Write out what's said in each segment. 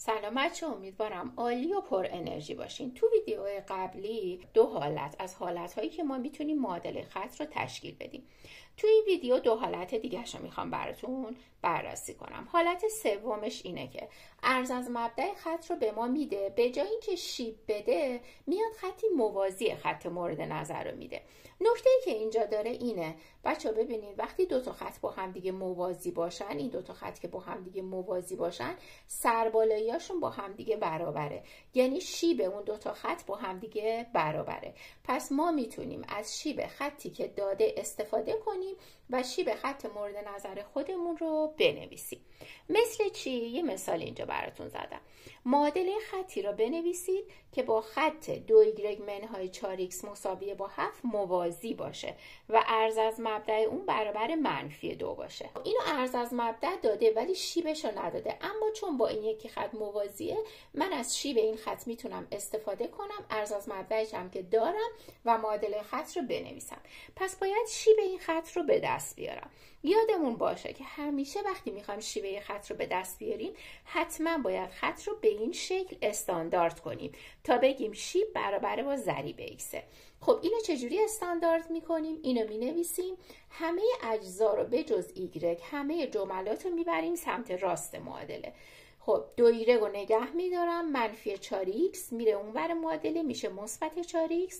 سلام بچه، امیدوارم عالی و پر انرژی باشین. تو ویدیو قبلی دو حالت از حالتهایی که ما میتونیم معادله خط رو تشکیل بدیم. تو این ویدیو دو حالت دیگه رو میخوام براتون بررسی کنم. حالت سومش اینه که عرض از مبدأ خط رو به ما میده، به جای اینکه شیب بده میاد خطی موازی خط مورد نظر رو میده. نکته‌ای که اینجا داره اینه بچه‌ها، ببینید وقتی دو تا خط با هم دیگه موازی باشن، این دو تا خط که با هم دیگه موازی باشن سربالایی‌هاشون با هم دیگه برابره، یعنی شیب اون دو تا خط با هم دیگه برابره. پس ما میتونیم از شیب خطی که داده استفاده کنیم و شیب خط مورد نظر خودمون رو بنویسیم. مثل چی؟ یه مثال اینجا براتون زدم. معادله خطی رو بنویسید که با خط 2y منهای 4x مساوی با 7 موازی باشه و عرض از مبدأ اون برابر -2 باشه. اینو عرض از مبدأ داده ولی شیبش رو نداده، اما چون با این یکی خط موازیه من از شیب این خط میتونم استفاده کنم، عرض از مبدأش هم که دارم و معادله خط رو بنویسم. پس باید شیب این خط رو به دست بیارم. یادمون باشه که همیشه وقتی میخوایم شیوه خط رو به دست بیاریم حتما باید خط رو به این شکل استاندارد کنیم تا بگیم شیب برابر با ضریب ایکسه. خب اینو چجوری استاندارد میکنیم؟ اینو مینویسیم همه اجزا رو به جز ایگرگ، همه جملات رو میبریم سمت راست معادله. خب 2y رو نگه میدارم، -4x میره اونور معادله میشه -4x،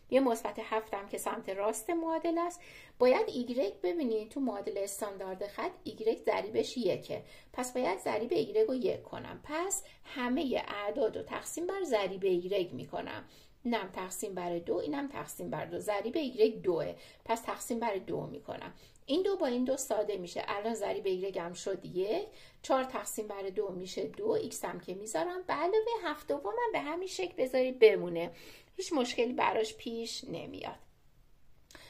یه مثبت 7 هم که سمت راست معادله است. باید ایگرگ ببینید تو معادله استاندارد خط ایگرگ ضریبش 1، پس باید ضریب ایگرگ رو 1 کنم. پس همه اعداد رو تقسیم بر ضریب ایگرگ میکنم. اینم تقسیم بر 2، اینم تقسیم بر 2. ضریب ایگرگ 2، پس تقسیم بر 2 میکنم. این دو با این دو ساده میشه. الان ضریب ایگرگ هم شد 1. 4 تقسیم بر 2 میشه 2. ایکس هم که میذارم به علاوه 7 دوم هم به همین شکل بذارید بمونه، هیچ مشکلی براش پیش نمیاد.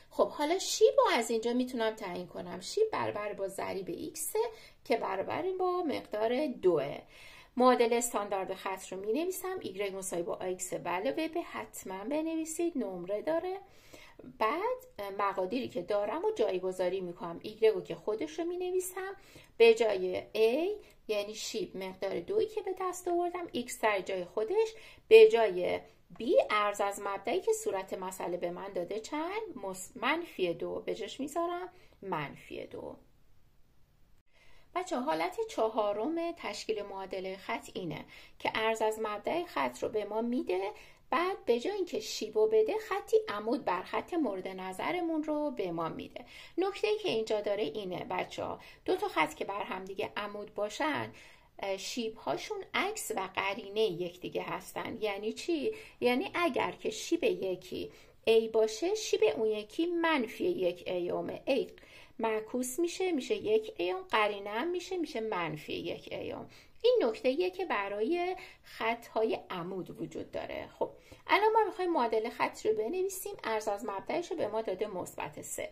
خب حالا شیب رو از اینجا میتونم تعیین کنم. شیب برابر با ضریب ایکس که برابر با مقدار 2. معادله استاندارد خط رو می نویسم. ایگرگ مساوی با آیکس به علاوه به، حتما بنویسید، نمره داره. بعد مقادیری که دارم و جایگذاری میکنم. ایگرگ رو که خودش رو می نویسم، به جای A یعنی شیب مقدار 2 که به دست آوردم، ایکس در جای خودش، به جای B عرض از مبدأی که صورت مسئله به من داده چند؟ -2 به جاش میذارم -2. بچه حالت چهارم تشکیل معادله خط اینه که عرض از مبدأ خط رو به ما میده، بعد به جای اینکه شیبو بده خطی عمود بر خط مورد نظرمون رو به ما میده. نکته‌ای که اینجا داره اینه بچه‌ها، دو تا خط که بر هم دیگه عمود باشن شیب هاشون عکس و قرینه یکدیگه هستن. یعنی چی؟ یعنی اگر که شیب یکی A باشه، شیب اون یکی -1 ایومه. A معکوس میشه 1 ایوم، قرینه هم میشه -1 ایوم. این نکته‌ایه که برای خط‌های عمود وجود داره. خب الان ما می‌خوایم معادله خط رو بنویسیم. عرض از مبدأش رو به ما داده -3.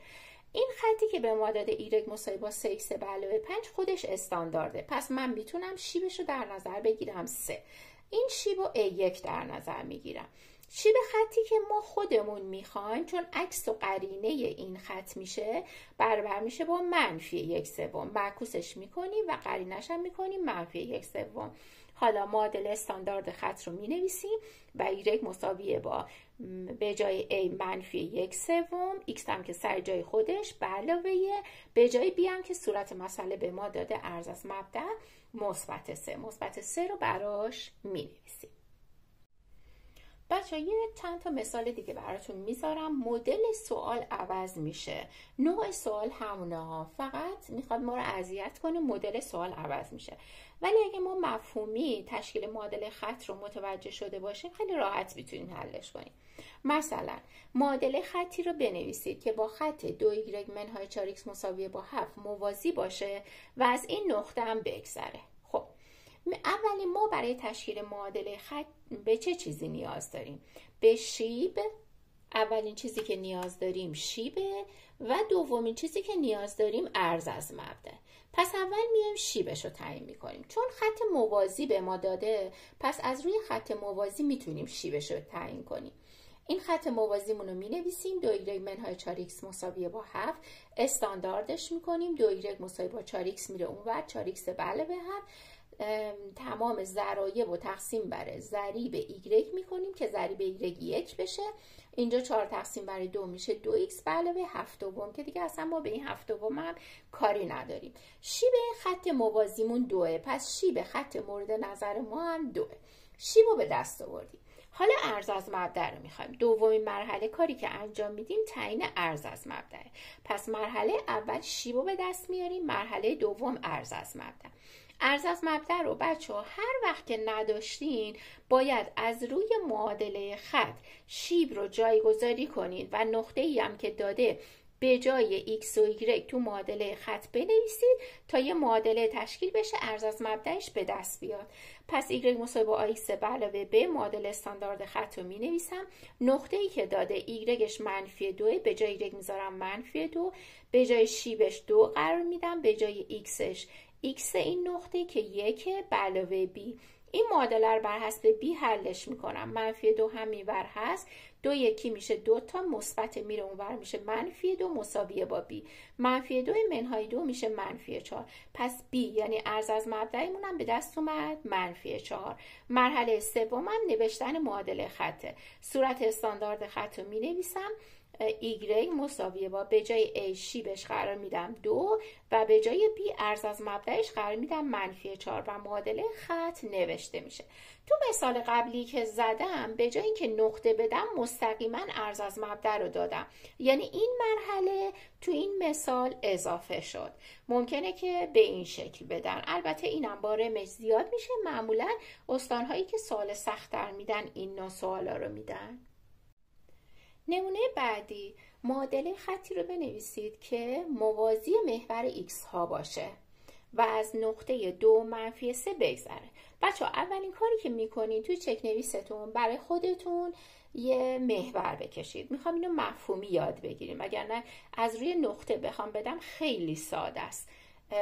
این خطی که به ما داده ایگرگ مساوی با 3x به علاوه 5 خودش استاندارده، پس من میتونم شیبش رو در نظر بگیرم 3. این شیب رو A1 در نظر میگیرم. شیب خطی که ما خودمون میخوایم چون عکس و قرینه این خط میشه برابر میشه با -1/3. معکوسش میکنیم و قرینش هم میکنیم -1/3. حالا معادله استاندارد خط رو مینویسیم و ایگرگ مساویه با به جای A -1/3، x هم که سر جای خودش به علاوه به جای B هم که صورت مسئله به ما داده عرض از مبدأ -3 رو براش مینویسیم. بچه یه چند تا مثال دیگه براتون میذارم. مدل سوال عوض میشه، نوع سوال همونه ها، فقط میخواد ما رو اذیت کنه، مدل سوال عوض میشه. ولی اگه ما مفهومی تشکیل معادله خط رو متوجه شده باشیم خیلی راحت میتونیم حلش کنیم. مثلا معادله خطی رو بنویسید که با خط 2y منهای 4x مساوی با 7 موازی باشه و از این نقطه هم بگذره. خب اولی ما برای تشکیل معادله خط به چه چیزی نیاز داریم؟ به شیب. اولین چیزی که نیاز داریم شیبه و دومین چیزی که نیاز داریم عرض از مبدأ. پس اول میایم شیبش رو تعیین میکنیم. چون خط موازی به ما داده، پس از روی خط موازی میتونیم شیبش رو تعیین کنیم. این خط موازیمون رو مینویسیم. 2y منهای 4x مساوی با 7 استانداردش میکنیم. 2y مساوی با 4x میره اونور، 4x به علاوه 7 تمام ضرایب و تقسیم بر ضریب ایگرگ میکنیم که ضریب ایگرگ 1 بشه. اینجا 4 تقسیم بر 2 میشه 2x به علاوه 7 که دیگه اصلا ما به این 7 هم کاری نداریم. شیب این خط موازیمون 2، پس شیب خط مورد نظر ما هم 2. شیب رو به دست آوردیم. حالا عرض از مبدأ رو میخوایم. دومین مرحله کاری که انجام میدیم تعیین عرض از مبدأ. پس مرحله اول شیب رو به دست میاریم، مرحله دوم عرض از مبدأ. عرض از مبدأ رو بچه‌ها هر وقت که نداشتین باید از روی معادله خط شیب رو جایگذاری کنید و نقطه‌ای هم که داده به جای x و y تو معادله خط بنویسید تا یه معادله تشکیل بشه عرض از مبدأش به دست بیاد. پس y مساوی با ax به علاوه b معادله استاندارد خط رو می نویسم. نقطه‌ای که داده یش -2 به جای y میذارم -2، به جای شیبش 2 قرار میدم، به جای xش x این نقطه که 1 به علاوه b. این معادله رو بر حسب b حلش میکنم. -2 هم اینور هست، 2 یکی میشه 2 تا، مثبت میره اونور میشه -2 مساویه با b. -2 منهای 2 میشه -4. پس b یعنی عرض از مبدأمون هم به دست اومد -4. مرحله سوم هم نوشتن معادله خطه. صورت استاندارد خط رو مینویسم. y مساویه با به جای a شیبش قرار میدم 2 و به جای b عرض از مبدأش قرار میدم -4 و معادله خط نوشته میشه. تو مثال قبلی که زدم به جای اینکه نقطه بدم مستقیما عرض از مبدأ رو دادم، یعنی این مرحله تو این مثال اضافه شد. ممکنه که به این شکل بدن، البته اینم با رمز زیاد میشه. معمولا استانهایی که سوال سخت‌تر میدن این نوع سوالا رو میدن. نمونه بعدی، معادله خطی رو بنویسید که موازی محور x ها باشه و از نقطه 2 - 3 بگذره. بچه ها اولین کاری که میکنید توی چک نویستون برای خودتون یه محور بکشید. میخوام اینو مفهومی یاد بگیریم، وگرنه از روی نقطه بخوام بدم خیلی ساده است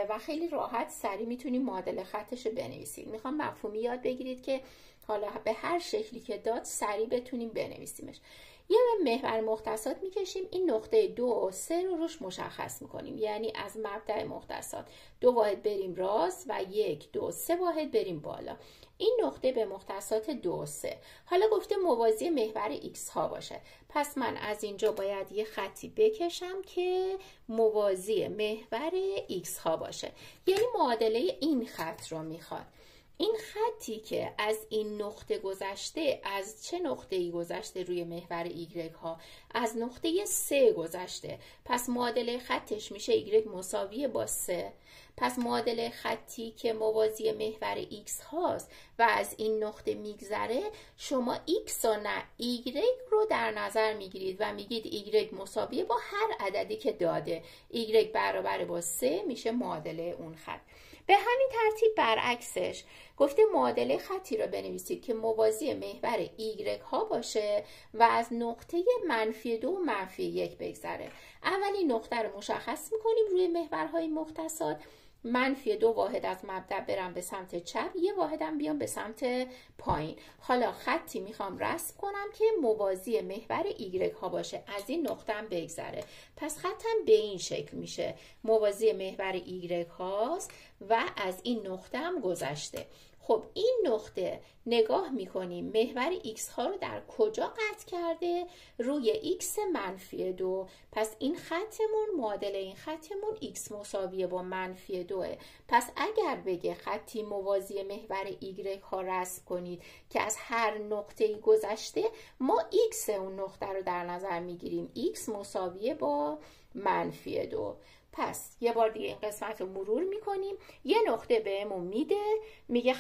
و خیلی راحت سریع میتونید معادله خطش رو بنویسید. میخوام مفهومی یاد بگیرید که حالا به هر شکلی که داد سریع بتونیم بنویسیمش. یه محور مختصات میکشیم، این نقطه 2 و 3 رو روش مشخص میکنیم، یعنی از مبدأ مختصات 2 واحد بریم راست و 1 2 3 واحد بریم بالا. این نقطه به مختصات 2 و 3. حالا گفته موازی محور x ها باشه، پس من از اینجا باید یه خطی بکشم که موازی محور x ها باشه، یعنی معادله این خط رو میخواد. این خطی که از این نقطه گذشته، از چه نقطه‌ای گذشته روی محور ایگرگ ها؟ از نقطه 3 گذشته، پس معادله خطش میشه ایگرگ مساویه با 3. پس معادله خطی که موازی محور x هاست و از این نقطه میگذره، شما x و نه ایگرگ رو در نظر میگیرید و میگید ایگرگ مساویه با هر عددی که داده. ایگرگ برابر با 3 میشه معادله اون خط. به همین ترتیب برعکسش گفته معادله خطی را بنویسید که موازی محور ایگرگ ها باشه و از نقطه -2 و -1 بگذره. اولین نقطه رو مشخص میکنیم روی محورهای مختصات. -2 واحد از مبدأ برم به سمت چپ، یه واحدم بیام به سمت پایین. حالا خطی میخوام رسم کنم که موازی محور ایگرگ ها باشه، از این نقطه هم بگذره. پس خطم به این شکل میشه، موازی محور ایگرگ هاست و از این نقطه هم گذشته. خب این نقطه نگاه میکنیم محور x ها رو در کجا قطع کرده؟ روی x -2. پس این خطمون، معادله این خطمون x مساویه با -2. پس اگر بگه خطی موازی محور y ها رسم کنید که از هر نقطه‌ای گذشته، ما x اون نقطه رو در نظر میگیریم، x مساویه با -2. پس یه بار دیگه این قسمت رو مرور میکنیم. یه نقطه بهمون میده، میگه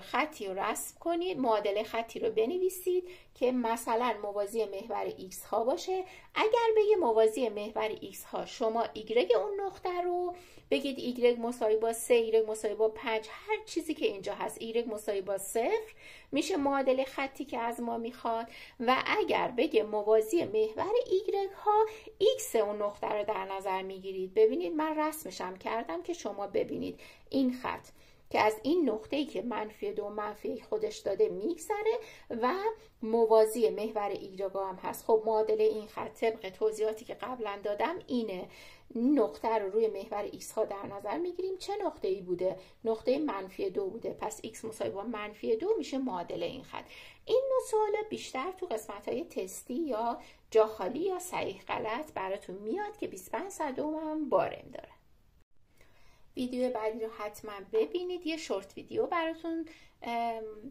خطی رو رسم کنید، معادله خطی رو بنویسید که مثلا موازی محور x ها باشه. اگر بگه موازی محور x ها، شما ایگرگ اون نقطه رو بگید ایگرگ مساوی با 3، ایگرگ مساوی با 5، هر چیزی که اینجا هست، ایگرگ مساوی با 0 میشه معادله خطی که از ما میخواد. و اگر بگه موازی محور ایگرگ ها، x اون نقطه رو در نظر میگیرید. ببینید من رسمشم کردم که شما ببینید این خط که از این نقطه‌ای که -2 و -1 خودش داده میگذره و موازی محور ایگرگ هم هست. خب معادله این خط طبق توضیحاتی که قبلا دادم اینه. نقطه رو روی محور ایکس ها در نظر میگیریم. چه نقطه ای بوده؟ نقطه -2 بوده، پس ایکس مساوی با -2 میشه معادل این خط. این نوع سوالا بیشتر تو قسمت های تستی یا جا خالی یا صحیح غلط براتون میاد که 25 صدم هم بارم داره. ویدیو بعدی رو حتما ببینید. یه شورت ویدیو براتون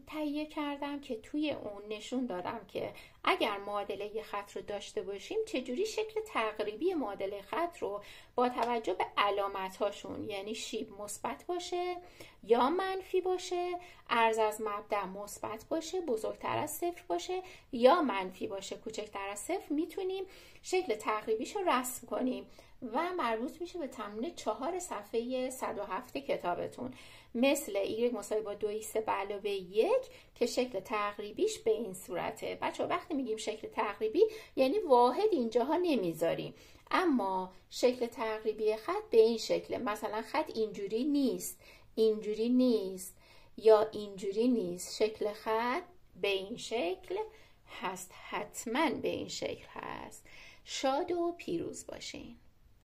تهیه کردم که توی اون نشون دادم که اگر معادله یه خط رو داشته باشیم چجوری شکل تقریبی معادله خط رو با توجه به علامت هاشون، یعنی شیب مثبت باشه یا منفی باشه، عرض از مبدأ مثبت باشه بزرگتر از 0 باشه یا منفی باشه کوچکتر از 0، میتونیم شکل تقریبیش رو رسم کنیم و مربوط میشه به تمرین 4 صفحه 107 کتابتون، مثل y مساوی با 2x به علاوه 1 که شکل تقریبیش به این صورته. بچه‌ها وقتی میگیم شکل تقریبی یعنی واحد اینجاها نمیذاریم، اما شکل تقریبی خط به این شکله. مثلا خط اینجوری نیست، اینجوری نیست یا اینجوری نیست، شکل خط به این شکل هست، حتما به این شکل هست. شاد و پیروز باشین.